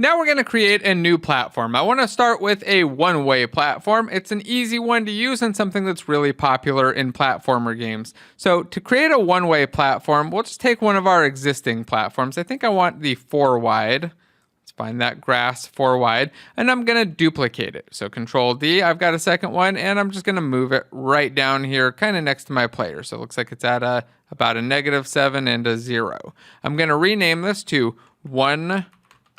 Now we're going to create a new platform. I want to start with a one-way platform. It's an easy one to use and something that's really popular in platformer games. So to create a one-way platform, we'll just take one of our existing platforms. I think I want the 4 wide. Let's find that grass 4 wide, and I'm going to duplicate it. So Control D, I've got a second one, and I'm just going to move it right down here, kind of next to my player. So it looks like it's at about a -7 and a 0. I'm going to rename this to one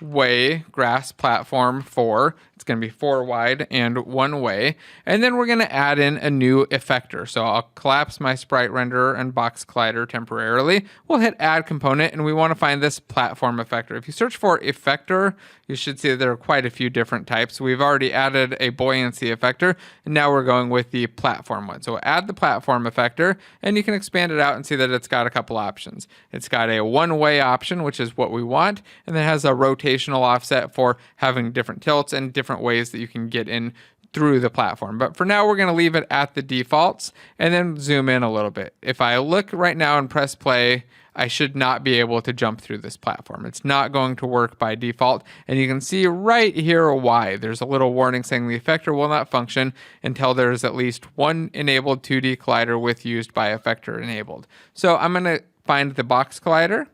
way grass platform 4. It's going to be 4 wide and 1 way. And then we're going to add in a new effector. So I'll collapse my sprite renderer and box collider temporarily. We'll hit add component, and we want to find this platform effector. If you search for effector, you should see that there are quite a few different types. We've already added a buoyancy effector, and now we're going with the platform one. So add the platform effector, and you can expand it out and see that it's got a couple options. It's got a 1-way option, which is what we want, and then it has a rotational offset for having different tilts and different ways that you can get in through the platform. But for now, we're going to leave it at the defaults and then zoom in a little bit. If I look right now and press play, I should not be able to jump through this platform. It's not going to work by default. And you can see right here why. There's a little warning saying the effector will not function until there is at least one enabled 2D collider with used by effector enabled. So I'm going to find the box collider,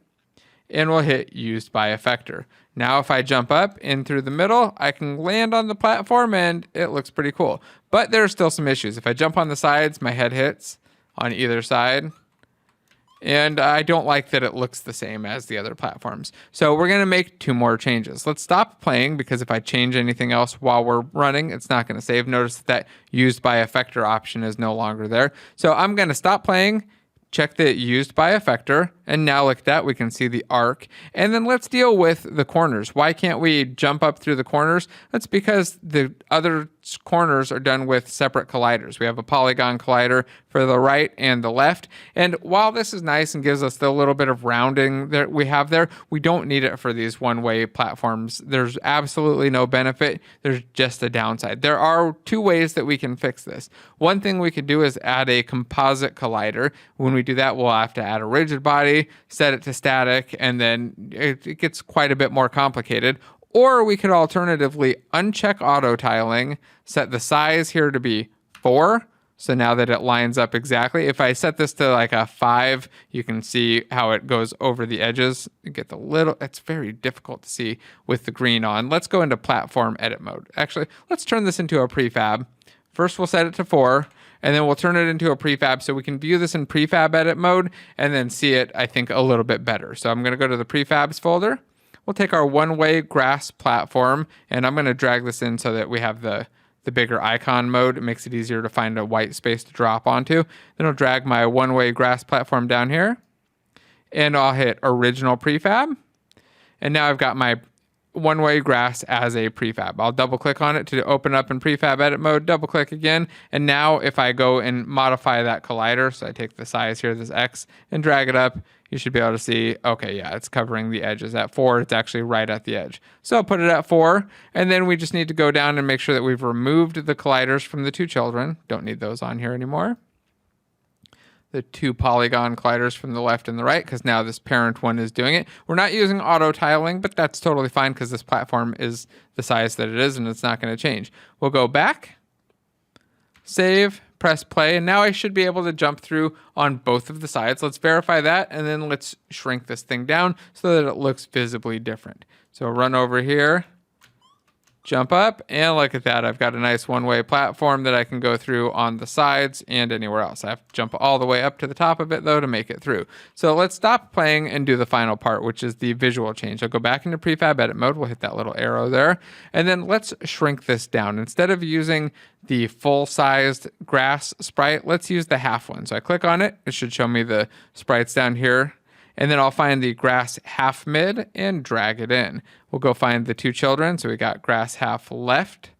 and we'll hit used by effector. Now if I jump up in through the middle, I can land on the platform and it looks pretty cool. But there are still some issues. If I jump on the sides, my head hits on either side. And I don't like that it looks the same as the other platforms. So we're going to make 2 more changes. Let's stop playing, because if I change anything else while we're running, it's not going to save. Notice that used by effector option is no longer there. So I'm going to stop playing, check the used by effector, and now look at that, we can see the arc. And then let's deal with the corners. Why can't we jump up through the corners? That's because the other corners are done with separate colliders. We have a polygon collider for the right and the left. And while this is nice and gives us the little bit of rounding that we have there, we don't need it for these one-way platforms. There's absolutely no benefit. There's just a downside. There are 2 ways that we can fix this. One thing we could do is add a composite collider. When we do that, we'll have to add a rigid body, set it to static, and then it gets quite a bit more complicated. Or we could alternatively uncheck auto tiling, set the size here to be 4. So now that it lines up exactly, if I set this to like a 5, you can see how it goes over the edges. You get the little, it's very difficult to see with the green on. Let's go into platform edit mode. Actually, let's turn this into a prefab. First, we'll set it to 4. And then we'll turn it into a prefab so we can view this in prefab edit mode and then see it, I think, a little bit better. So I'm going to go to the prefabs folder. We'll take our one-way grass platform, and I'm going to drag this in so that we have the bigger icon mode. It makes it easier to find a white space to drop onto. Then I'll drag my one-way grass platform down here, and I'll hit original prefab. And now I've got my one-way grass as a prefab. I'll double click on it to open up in prefab edit mode, double click again, and now if I go and modify that collider, so I take the size here, this X, and drag it up, you should be able to see, okay, yeah, it's covering the edges. At 4, it's actually right at the edge. So I'll put it at 4, and then we just need to go down and make sure that we've removed the colliders from the 2 children. Don't need those on here anymore. The 2 polygon colliders from the left and the right, because now this parent one is doing it. We're not using auto tiling, but that's totally fine because this platform is the size that it is and it's not going to change. We'll go back, save, press play, and now I should be able to jump through on both of the sides. Let's verify that, and then let's shrink this thing down so that it looks visibly different. So run over here, jump up, and look at that. I've got a nice one-way platform that I can go through on the sides and anywhere else. I have to jump all the way up to the top of it, though, to make it through. So let's stop playing and do the final part, which is the visual change. I'll go back into prefab edit mode. We'll hit that little arrow there. And then let's shrink this down. Instead of using the full-sized grass sprite, let's use the half one. So I click on it. It should show me the sprites down here. And then I'll find the grass half mid and drag it in. We'll go find the 2 children. So we got grass half left.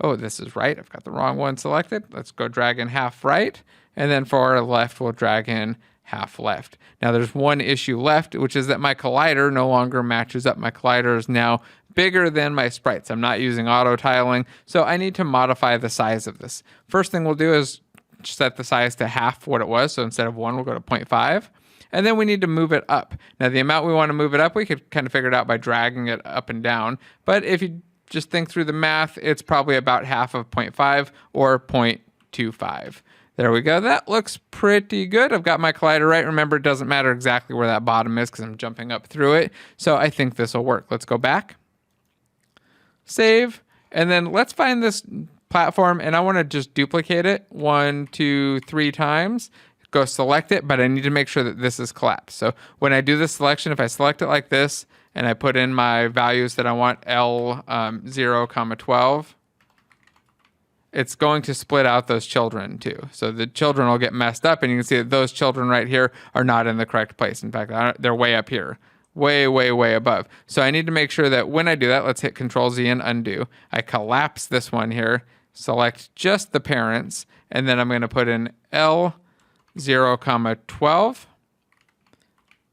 Oh, this is right. I've got the wrong one selected. Let's go drag in half right. And then for our left, we'll drag in half left. Now there's one issue left, which is that my collider no longer matches up. My collider is now bigger than my sprites. I'm not using auto tiling. So I need to modify the size of this. First thing we'll do is set the size to half what it was. So instead of 1, we'll go to 0.5. And then we need to move it up. Now, the amount we want to move it up, we could kind of figure it out by dragging it up and down. But if you just think through the math, it's probably about half of 0.5 or 0.25. There we go. That looks pretty good. I've got my collider right. Remember, it doesn't matter exactly where that bottom is because I'm jumping up through it. So I think this will work. Let's go back. Save. And then let's find this platform, and I want to just duplicate it 1, 2, 3 times. Go select it, but I need to make sure that this is collapsed. So when I do this selection, if I select it like this, and I put in my values that I want, L 0, 12, it's going to split out those children too. So the children will get messed up, and you can see that those children right here are not in the correct place. In fact, they're way up here, way, way, way above. So I need to make sure that when I do that, let's hit Control Z and undo. I collapse this one here, select just the parents, and then I'm going to put in L 0, 12.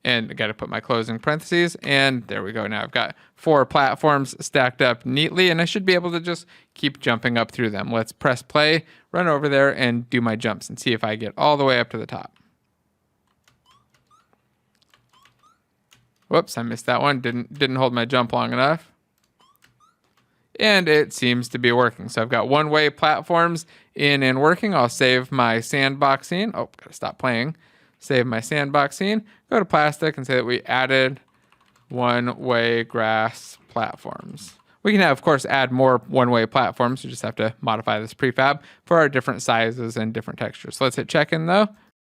And I got to put my closing parentheses, and there we go. Now I've got 4 platforms stacked up neatly, and I should be able to just keep jumping up through them. Let's press play, run over there, and do my jumps and see if I get all the way up to the top. Whoops, I missed that one. Didn't hold my jump long enough. And it seems to be working. So I've got one-way platforms in and working. I'll save my sandbox scene. Oh, gotta stop playing. Save my sandbox scene, go to plastic and say that we added one-way grass platforms. We can, of course, add more one-way platforms. We just have to modify this prefab for our different sizes and different textures. So let's hit check-in, though.